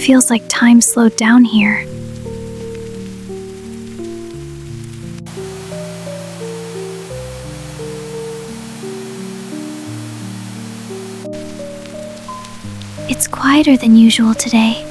feels like time slowed down here. It's quieter than usual today.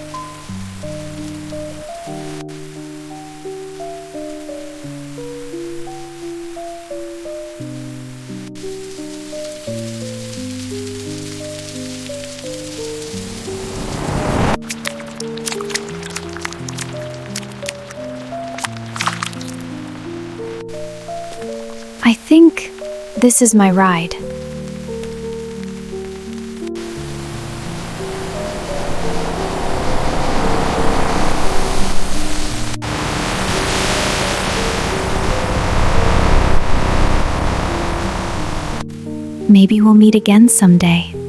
I think this is my ride. Maybe we'll meet again someday.